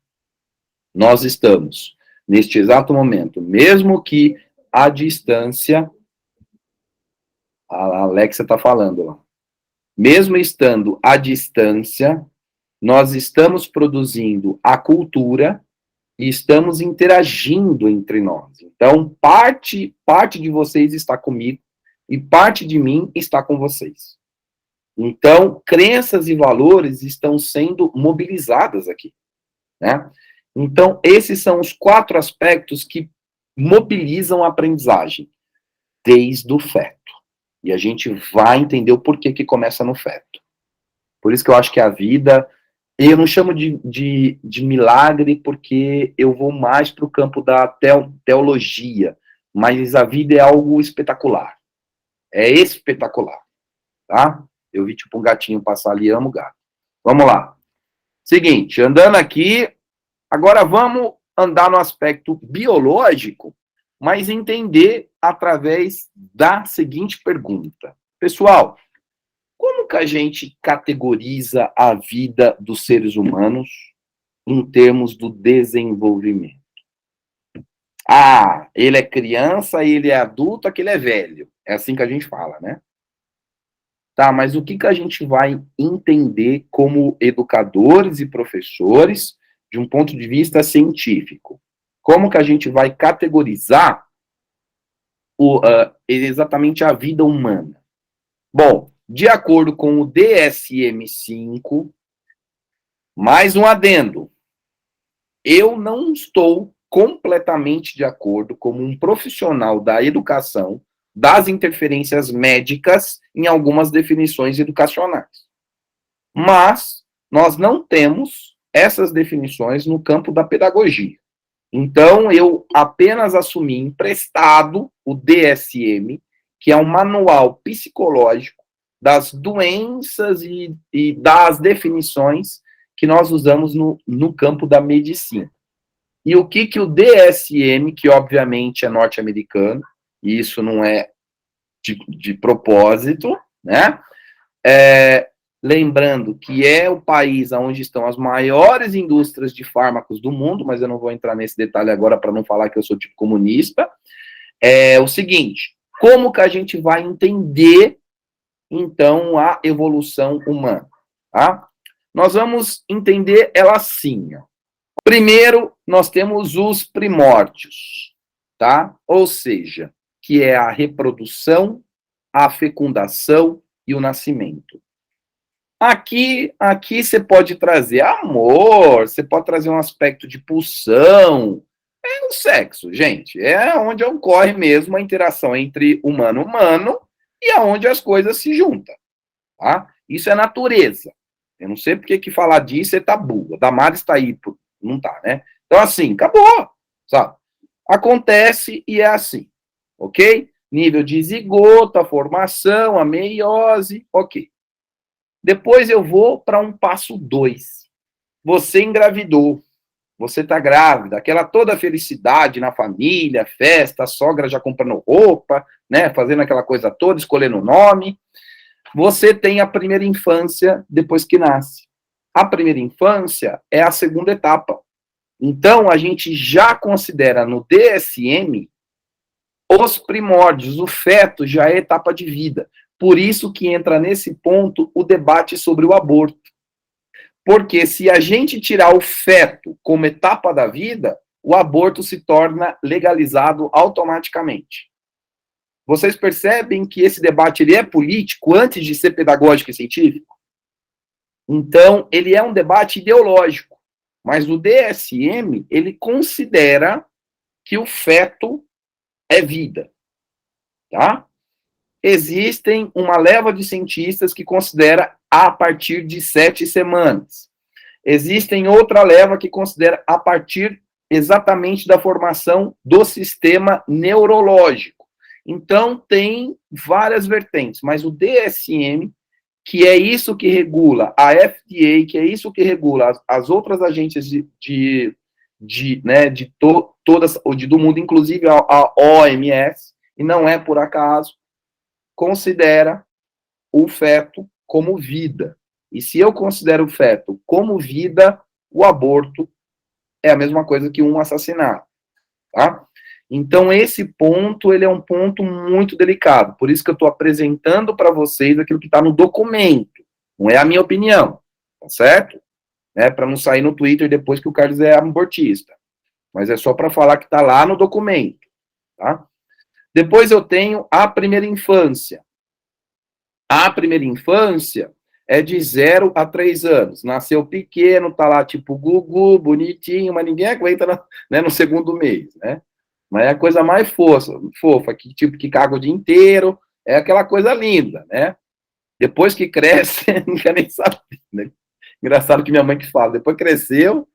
Nós estamos, neste exato momento, mesmo que à distância, a Alexa está falando lá, mesmo estando à distância, nós estamos produzindo a cultura e estamos interagindo entre nós. Então, parte de vocês está comigo e parte de mim está com vocês. Então, crenças e valores estão sendo mobilizadas aqui, né? Então, esses são os 4 aspectos que mobilizam a aprendizagem, desde o feto. E a gente vai entender o porquê que começa no feto. Por isso que eu acho que a vida, eu não chamo de milagre, porque eu vou mais para o campo da teologia, mas a vida é algo espetacular. É espetacular, tá? Eu vi tipo um gatinho passar ali, amo gato. Vamos lá. Seguinte, andando aqui, agora vamos andar no aspecto biológico, mas entender através da seguinte pergunta. Pessoal, como que a gente categoriza a vida dos seres humanos em termos do desenvolvimento? Ah, ele é criança, ele é adulto, aquele é velho. É assim que a gente fala, né? Tá, mas o que que a gente vai entender como educadores e professores de um ponto de vista científico? Como que a gente vai categorizar exatamente a vida humana? Bom, de acordo com o DSM-5, mais um adendo, eu não estou completamente de acordo como um profissional da educação das interferências médicas em algumas definições educacionais. Mas nós não temos essas definições no campo da pedagogia. Então, eu apenas assumi emprestado o DSM, que é um manual psicológico das doenças e das definições que nós usamos no campo da medicina. E o que o DSM, que obviamente é norte-americano, e isso não é de propósito, né? Lembrando que é o país onde estão as maiores indústrias de fármacos do mundo, mas eu não vou entrar nesse detalhe agora para não falar que eu sou tipo comunista. É o seguinte, como que a gente vai entender, então, a evolução humana? Tá? Nós vamos entender ela assim, ó. Primeiro, nós temos os primórdios, tá? Ou seja, que é a reprodução, a fecundação e o nascimento. Aqui você pode trazer amor, você pode trazer um aspecto de pulsão. É o sexo, gente. É onde ocorre mesmo a interação entre humano-humano e aonde as coisas se juntam, tá? Isso é natureza. Eu não sei porque que falar disso é tabu. A Damares está aí, não tá, né? Então, assim, acabou, sabe? Acontece e é assim, ok? Nível de zigoto, a formação, a meiose, ok. Depois eu vou para um passo 2. Você engravidou, você está grávida, aquela toda felicidade na família, festa, a sogra já comprando roupa, né, fazendo aquela coisa toda, escolhendo o nome. Você tem a primeira infância depois que nasce. A primeira infância é a segunda etapa. Então, a gente já considera no DSM os primórdios, o feto já é etapa de vida. Por isso que entra nesse ponto o debate sobre o aborto. Porque se a gente tirar o feto como etapa da vida, o aborto se torna legalizado automaticamente. Vocês percebem que esse debate ele é político antes de ser pedagógico e científico? Então, ele é um debate ideológico. Mas o DSM, ele considera que o feto é vida. Tá? Existem uma leva de cientistas que considera a partir de 7 semanas. Existem outra leva que considera a partir exatamente da formação do sistema neurológico. Então, tem várias vertentes, mas o DSM, que é isso que regula, a FDA, que é isso que regula as outras agências todas, do mundo, inclusive a OMS, e não é por acaso, considera o feto como vida. E se eu considero o feto como vida, o aborto é a mesma coisa que um assassinato, tá? Então, esse ponto, ele é um ponto muito delicado. Por isso que eu estou apresentando para vocês aquilo que está no documento. Não é a minha opinião, tá certo? Para não sair no Twitter depois que o Carlos é abortista. Mas é só para falar que está lá no documento, tá? Depois eu tenho a primeira infância. A primeira infância é de 0 a 3 anos. Nasceu pequeno, tá lá tipo Gugu, bonitinho, mas ninguém aguenta no segundo mês, né? Mas é a coisa mais fofa que tipo que caga o dia inteiro, é aquela coisa linda, né? Depois que cresce, não quer nem saber, né? Engraçado que minha mãe que fala, depois cresceu.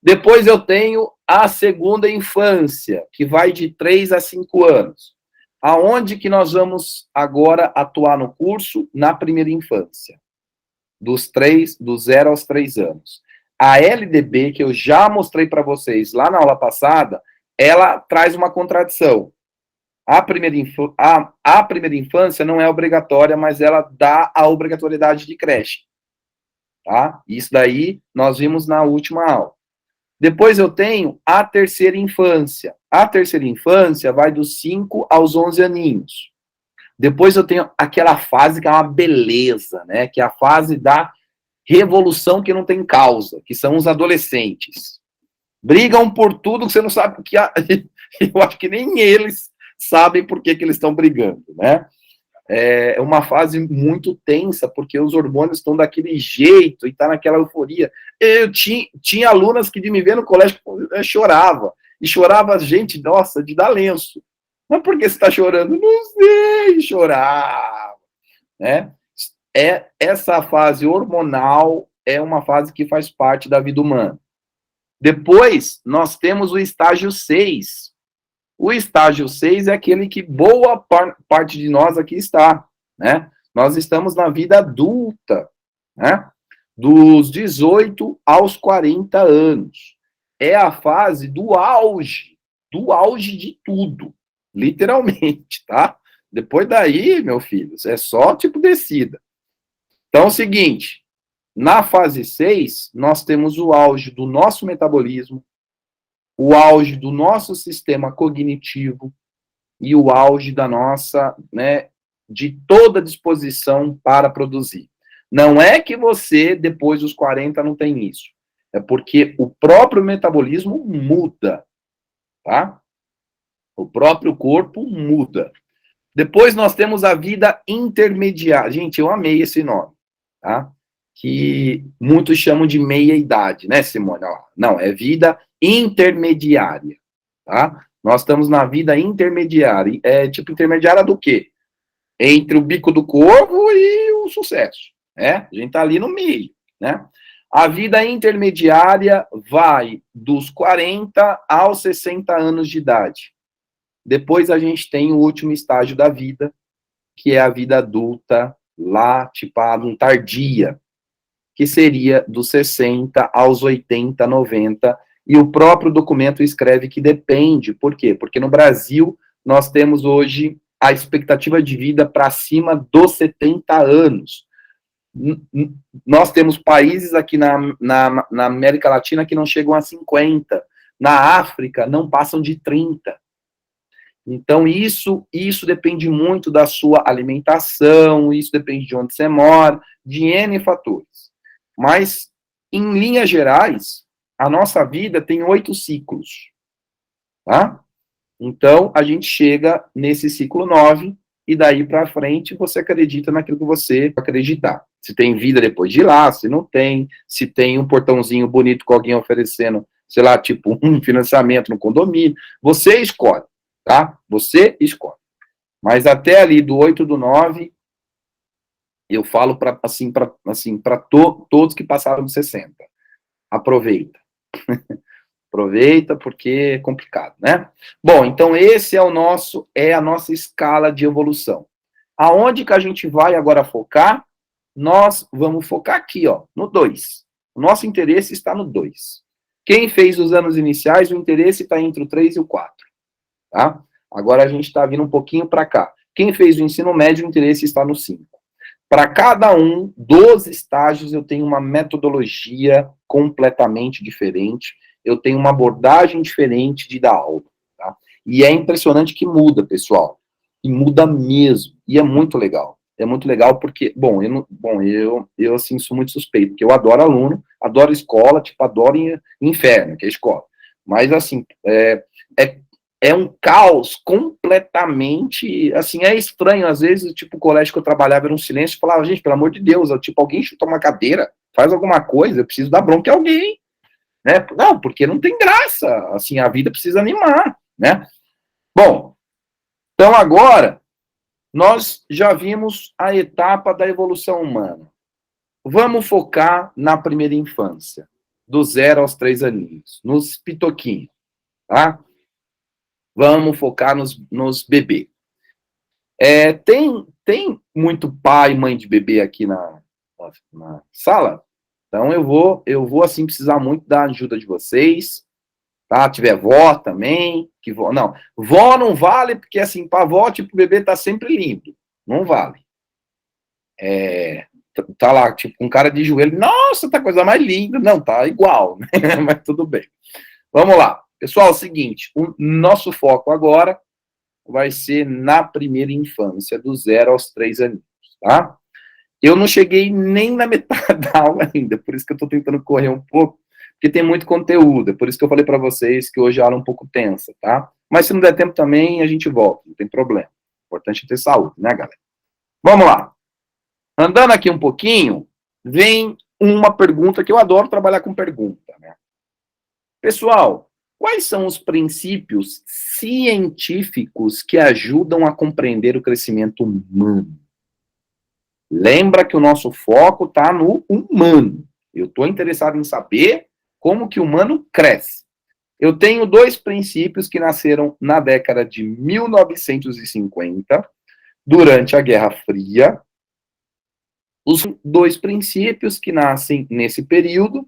Depois eu tenho a segunda infância, que vai de 3 a 5 anos. Aonde que nós vamos agora atuar no curso? Na primeira infância. Do 0 aos 3 anos. A LDB, que eu já mostrei para vocês lá na aula passada, ela traz uma contradição. A primeira infância não é obrigatória, mas ela dá a obrigatoriedade de creche. Tá? Isso daí nós vimos na última aula. Depois eu tenho a terceira infância. A terceira infância vai dos 5 aos 11 aninhos. Depois eu tenho aquela fase que é uma beleza, né? Que é a fase da revolução que não tem causa, que são os adolescentes. Brigam por tudo que você não sabe, que eu acho que nem eles sabem por que eles estão brigando, né? É uma fase muito tensa, porque os hormônios estão daquele jeito e tá naquela euforia. Eu tinha alunas que de me ver no colégio chorava. E chorava, gente, nossa, de dar lenço. Mas por que você está chorando? Não sei, chorava. Né? Essa fase hormonal é uma fase que faz parte da vida humana. Depois, nós temos o estágio 6. O estágio 6 é aquele que boa parte de nós aqui está, né? Nós estamos na vida adulta, né? Dos 18 aos 40 anos. É a fase do auge de tudo, literalmente, tá? Depois daí, meu filho, é só tipo descida. Então é o seguinte, na fase 6, nós temos o auge do nosso metabolismo, o auge do nosso sistema cognitivo e o auge da nossa, né, de toda disposição para produzir. Não é que você, depois dos 40, não tem isso. É porque o próprio metabolismo muda, tá? O próprio corpo muda. Depois nós temos a vida intermediária. Gente, eu amei esse nome, tá? Que muitos chamam de meia-idade, né, Simone? Não, é vida intermediária, tá? Nós estamos na vida intermediária. É tipo intermediária do quê? Entre o bico do corvo e o sucesso, né? A gente tá ali no meio, né? A vida intermediária vai dos 40 aos 60 anos de idade. Depois a gente tem o último estágio da vida, que é a vida adulta, lá, tipo, tardia, que seria dos 60 aos 80, 90, e o próprio documento escreve que depende. Por quê? Porque no Brasil nós temos hoje a expectativa de vida para cima dos 70 anos. Nós temos países aqui na América Latina que não chegam a 50, na África não passam de 30. Então, isso depende muito da sua alimentação, isso depende de onde você mora, de N fatores. Mas, em linhas gerais, a nossa vida tem 8 ciclos, tá? Então, a gente chega nesse ciclo 9, e daí para frente você acredita naquilo que você acreditar. Se tem vida depois de lá, se não tem, se tem um portãozinho bonito com alguém oferecendo, sei lá, tipo um financiamento no condomínio, você escolhe, tá? Você escolhe. Mas até ali do 8 do 9, eu falo para todos que passaram dos 60. Aproveita. Aproveita, porque é complicado, né? Bom, então esse é a nossa escala de evolução. Aonde que a gente vai agora focar? Nós vamos focar aqui, ó, no 2. O nosso interesse está no 2. Quem fez os anos iniciais, o interesse está entre o 3 e o 4, tá? Agora a gente está vindo um pouquinho para cá. Quem fez o ensino médio, o interesse está no 5. Para cada um dos estágios, eu tenho uma metodologia completamente diferente, eu tenho uma abordagem diferente de dar aula, tá? E é impressionante que muda, pessoal. E muda mesmo. E é muito legal. É muito legal porque, eu assim, sou muito suspeito, porque eu adoro aluno, adoro escola, tipo, adoro inferno, que é escola. Mas, assim, é um caos completamente, assim, é estranho, às vezes, tipo, o colégio que eu trabalhava era um silêncio, eu falava, gente, pelo amor de Deus, tipo, alguém chuta uma cadeira, faz alguma coisa, eu preciso dar bronca a alguém, né? Não, porque não tem graça, assim, a vida precisa animar, né? Bom, então agora, Nós já vimos a etapa da evolução humana. Vamos focar na primeira infância, do 0 aos 3 aninhos, nos pitoquinhos, tá? Vamos focar nos bebês. Tem muito pai e mãe de bebê aqui na sala? Então eu vou assim precisar muito da ajuda de vocês, tá? Tiver vó também, que vó não vale, porque assim, para vó, tipo, o bebê tá sempre limpo, não vale. Tá lá, tipo, um cara de joelho, nossa, tá coisa mais linda, não, tá igual, né? Mas tudo bem. Vamos lá. Pessoal, é o seguinte, o nosso foco agora vai ser na primeira infância, do 0 aos 3 anos, tá? Eu não cheguei nem na metade da aula ainda, por isso que eu tô tentando correr um pouco, porque tem muito conteúdo, é por isso que eu falei para vocês que hoje a aula é um pouco tensa, tá? Mas se não der tempo também, a gente volta, não tem problema. O importante é ter saúde, né, galera? Vamos lá. Andando aqui um pouquinho, vem uma pergunta que eu adoro trabalhar com pergunta, né? Pessoal, quais são os princípios científicos que ajudam a compreender o crescimento humano? Lembra que o nosso foco está no humano. Eu estou interessado em saber como que o humano cresce. Eu tenho 2 princípios que nasceram na década de 1950, durante a Guerra Fria. Os 2 princípios que nascem nesse período,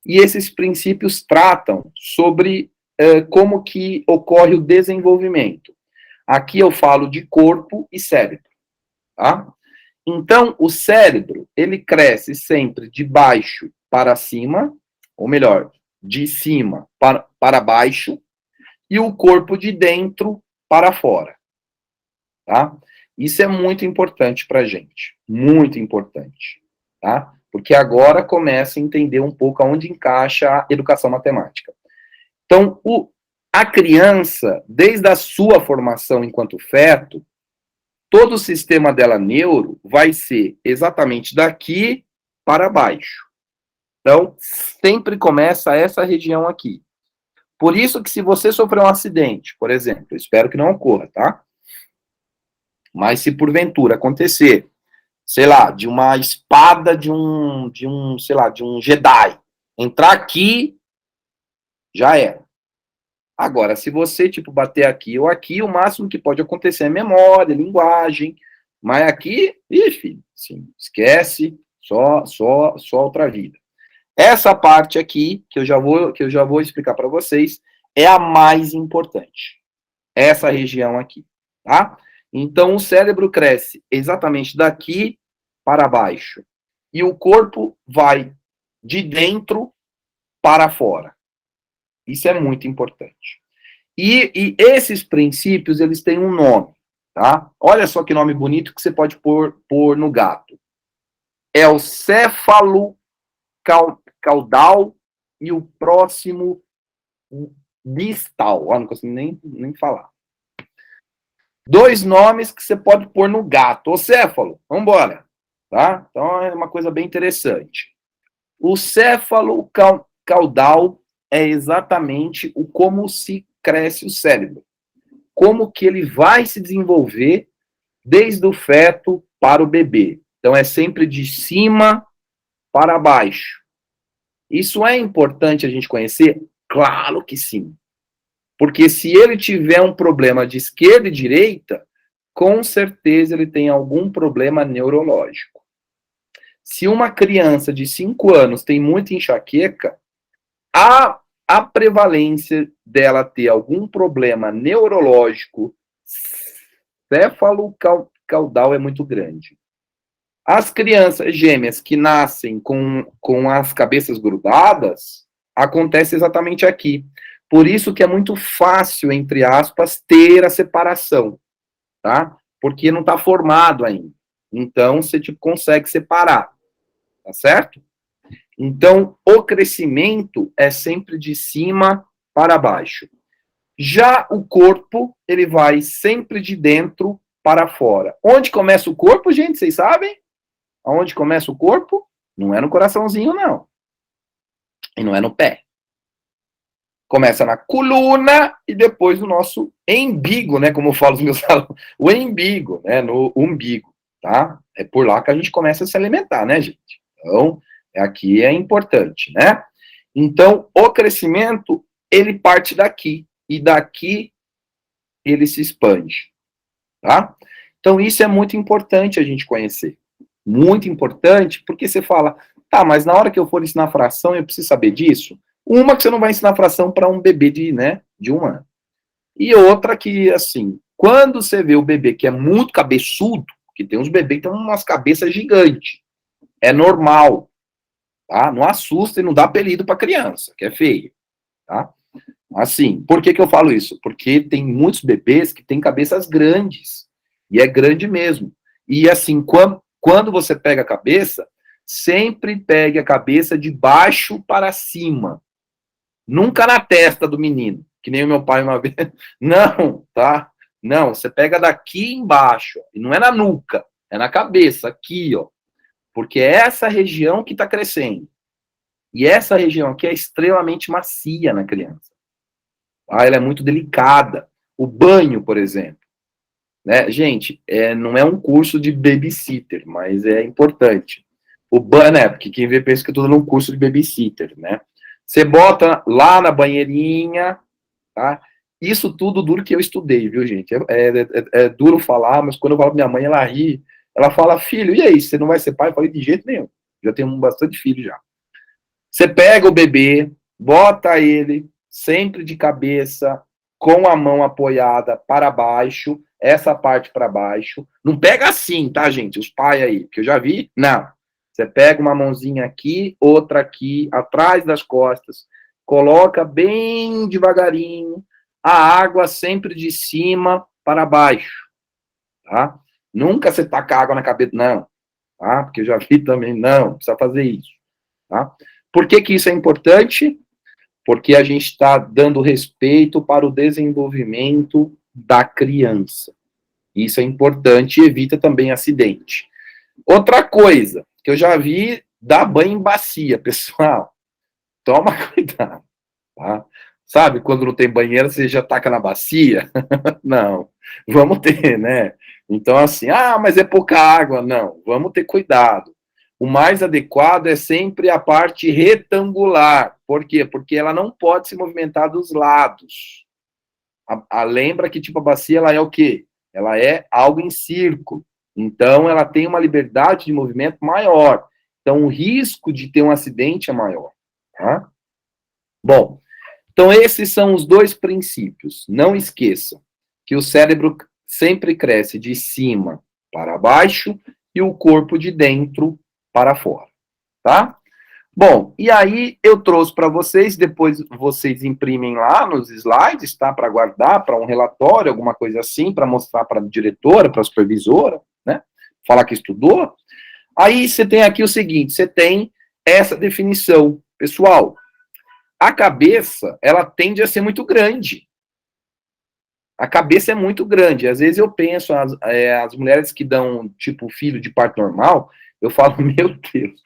e esses princípios tratam sobre como que ocorre o desenvolvimento. Aqui eu falo de corpo e cérebro, tá? Então, o cérebro, ele cresce sempre de baixo para cima, ou melhor, de cima para baixo, e o corpo de dentro para fora, tá? Isso é muito importante para a gente, muito importante, tá? Porque agora começa a entender um pouco aonde encaixa a educação matemática. Então, a criança, desde a sua formação enquanto feto, todo o sistema dela neuro vai ser exatamente daqui para baixo. Então, sempre começa essa região aqui. Por isso que se você sofrer um acidente, por exemplo, eu espero que não ocorra, tá? Mas se porventura acontecer, sei lá, de uma espada de um Jedi entrar aqui, já era. Agora, se você, tipo, bater aqui ou aqui, o máximo que pode acontecer é memória, linguagem, mas aqui, filho, assim, esquece, só outra vida. Essa parte aqui, que eu já vou explicar para vocês, é a mais importante. Essa região aqui, tá? Então, o cérebro cresce exatamente daqui para baixo. E o corpo vai de dentro para fora. Isso é muito importante. E esses princípios, eles têm um nome, tá? Olha só que nome bonito que você pode pôr no gato. É o céfalo caudal e o próximo distal. Não consigo nem falar. 2 nomes que você pode pôr no gato. O céfalo, vamos embora, tá? Então é uma coisa bem interessante. O céfalo caudal é exatamente o como se cresce o cérebro. Como que ele vai se desenvolver desde o feto para o bebê. Então é sempre de cima para baixo. Isso é importante a gente conhecer? Claro que sim. Porque se ele tiver um problema de esquerda e direita, com certeza ele tem algum problema neurológico. Se uma criança de 5 anos tem muita enxaqueca, a prevalência dela ter algum problema neurológico céfalo-caudal é muito grande. As crianças gêmeas que nascem com as cabeças grudadas, acontece exatamente aqui. Por isso que é muito fácil, entre aspas, ter a separação, tá? Porque não está formado ainda. Então, você consegue separar, tá certo? Então, o crescimento é sempre de cima para baixo. Já o corpo, ele vai sempre de dentro para fora. Onde começa o corpo, gente? Vocês sabem? Aonde começa o corpo? Não é no coraçãozinho, não. E não é no pé. Começa na coluna e depois no nosso embigo, né? Como eu falo os meus alunos, o embigo, né? No umbigo, tá? É por lá que a gente começa a se alimentar, né, gente? Então, aqui é importante, né? Então, o crescimento, ele parte daqui, e daqui ele se expande, tá? Então, isso é muito importante a gente conhecer. Muito importante, porque você fala, tá, mas na hora que eu for ensinar fração, eu preciso saber disso? Uma que você não vai ensinar fração para um bebê de 1 ano. E outra que, assim, quando você vê o bebê que é muito cabeçudo, que tem uns bebês que tem umas cabeças gigantes, é normal, tá? Não assusta e não dá apelido para criança, que é feio, tá? Assim, por que eu falo isso? Porque tem muitos bebês que têm cabeças grandes, e é grande mesmo. E assim, quando você pega a cabeça, sempre pegue a cabeça de baixo para cima. Nunca na testa do menino, que nem o meu pai uma vez. Não, tá? Não, você pega daqui embaixo, e não é na nuca, é na cabeça, aqui, ó. Porque é essa região que está crescendo. E essa região aqui é extremamente macia na criança. Tá? Ela é muito delicada. O banho, por exemplo. Né? Gente, não é um curso de babysitter, mas é importante. O banho, né? Porque quem vê pensa que eu estou dando um curso de babysitter, né? Você bota lá na banheirinha, tá? Isso tudo duro que eu estudei, viu, gente? É duro falar, mas quando eu falo pra minha mãe, ela ri. Ela fala, filho, e aí, você não vai ser pai? Eu falei, de jeito nenhum. Já tenho bastante filho já. Você pega o bebê, bota ele sempre de cabeça, com a mão apoiada para baixo, essa parte para baixo. Não pega assim, tá, gente? Os pais aí, que eu já vi. Não. Você pega uma mãozinha aqui, outra aqui, atrás das costas, coloca bem devagarinho, a água sempre de cima para baixo, tá? Nunca você taca água na cabeça, não, tá? Porque eu já vi também, não, precisa fazer isso, tá? Por que isso é importante? Porque a gente está dando respeito para o desenvolvimento da criança. Isso é importante e evita também acidente. Outra coisa, que eu já vi dar banho em bacia, pessoal. Toma cuidado, tá? Sabe, quando não tem banheiro, você já taca na bacia? Não, vamos ter, né? Então, assim, mas é pouca água. Não, vamos ter cuidado. O mais adequado é sempre a parte retangular. Por quê? Porque ela não pode se movimentar dos lados. Lembra que, tipo, a bacia, ela é o quê? Ela é algo em círculo. Então, ela tem uma liberdade de movimento maior. Então, o risco de ter um acidente é maior. Tá? Bom, então esses são os dois princípios. Não esqueçam que o cérebro sempre cresce de cima para baixo e o corpo de dentro para fora, tá? Bom, e aí eu trouxe para vocês, depois vocês imprimem lá nos slides, tá? Para guardar, para um relatório, alguma coisa assim, para mostrar para a diretora, para a supervisora, né? Falar que estudou. Aí você tem aqui o seguinte, você tem essa definição. Pessoal, a cabeça, ela tende a ser muito grande. A cabeça é muito grande. Às vezes eu penso, as mulheres que dão, tipo, filho de parto normal, eu falo, meu Deus,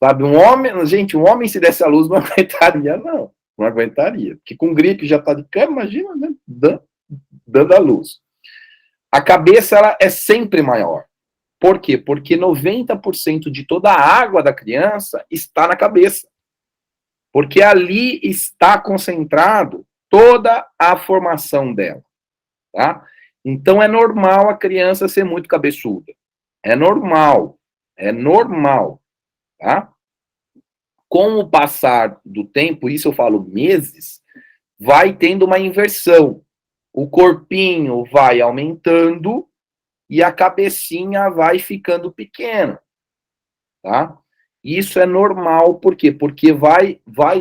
sabe, um homem se desse a luz não aguentaria, não aguentaria. Porque com gripe já tá de cama, imagina, né, dando a luz. A cabeça, ela é sempre maior. Por quê? Porque 90% de toda a água da criança está na cabeça. Porque ali está concentrado toda a formação dela, tá? Então é normal a criança ser muito cabeçuda. É normal, tá? Com o passar do tempo, isso eu falo meses, vai tendo uma inversão. O corpinho vai aumentando e a cabecinha vai ficando pequena, tá? Isso é normal, por quê? Porque vai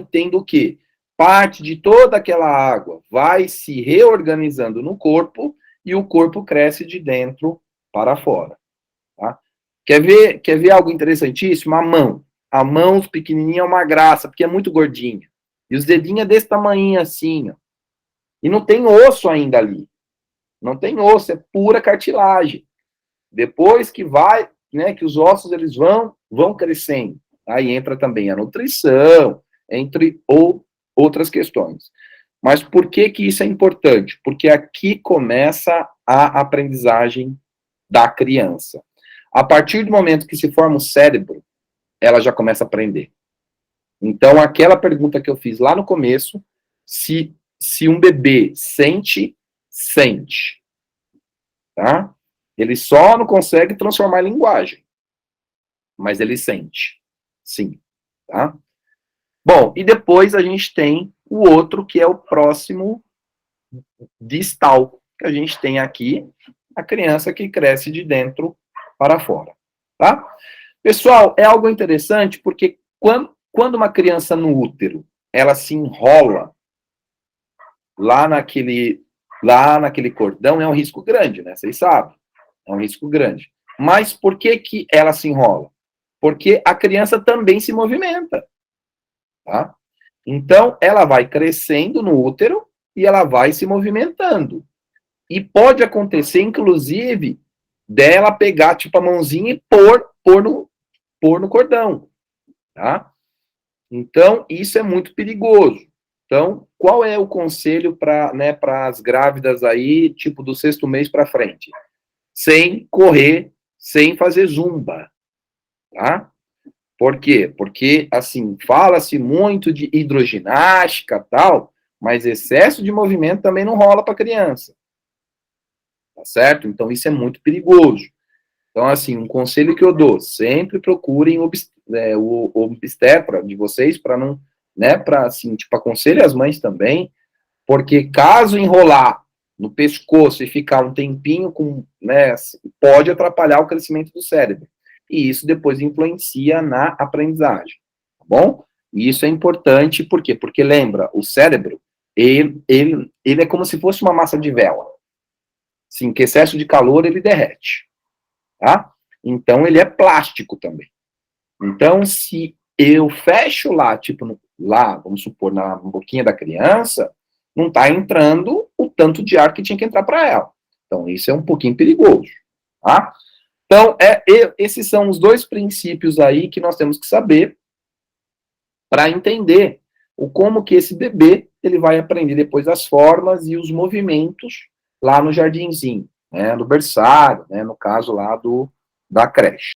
tendo o quê? Parte de toda aquela água vai se reorganizando no corpo e o corpo cresce de dentro para fora. Tá? Quer ver algo interessantíssimo? A mão. A mão pequenininha é uma graça, porque é muito gordinha. E os dedinhos é desse tamanho assim, ó. E não tem osso ainda ali. Não tem osso, é pura cartilagem. Depois que vai, né, que os ossos eles vão crescendo. Aí entra também a nutrição, entre outras questões. Mas por que que isso é importante? Porque aqui começa a aprendizagem da criança. A partir do momento que se forma o cérebro, ela já começa a aprender. Então, aquela pergunta que eu fiz lá no começo, se um bebê sente, sente. Tá? Ele só não consegue transformar em linguagem, mas ele sente. Sim. Tá? Bom, e depois a gente tem o outro, que é o próximo distal, que a gente tem aqui a criança que cresce de dentro para fora. Tá? Pessoal, é algo interessante, porque quando uma criança no útero, ela se enrola lá naquele cordão, é um risco grande, né? Vocês sabem. É um risco grande. Mas por que que ela se enrola? Porque a criança também se movimenta. Tá? Então, ela vai crescendo no útero e ela vai se movimentando. E pode acontecer, inclusive, dela pegar, tipo, a mãozinha e pôr no cordão. Tá? Então, isso é muito perigoso. Então, qual é o conselho para, né, as grávidas aí, tipo, do 6º mês para frente? Sem correr, sem fazer zumba. Tá? Por quê? Porque, assim, fala-se muito de hidroginástica e tal, mas excesso de movimento também não rola para criança. Tá certo? Então, isso é muito perigoso. Então, assim, um conselho que eu dou, sempre procurem o obstetra de vocês para não, né, para, assim, tipo, aconselhe as mães também, porque caso enrolar no pescoço e ficar um tempinho com, né, pode atrapalhar o crescimento do cérebro. E isso depois influencia na aprendizagem, tá bom? E isso é importante, por quê? Porque lembra, o cérebro, ele é como se fosse uma massa de vela. Sim, que excesso de calor ele derrete, tá? Então ele é plástico também. Então, se eu fecho lá, tipo, lá, vamos supor, na boquinha da criança, não está entrando o tanto de ar que tinha que entrar para ela. Então, isso é um pouquinho perigoso, tá? Então, esses são os 2 princípios aí que nós temos que saber para entender como que esse bebê ele vai aprender depois as formas e os movimentos lá no jardinzinho, né, no berçário, né, no caso lá da creche.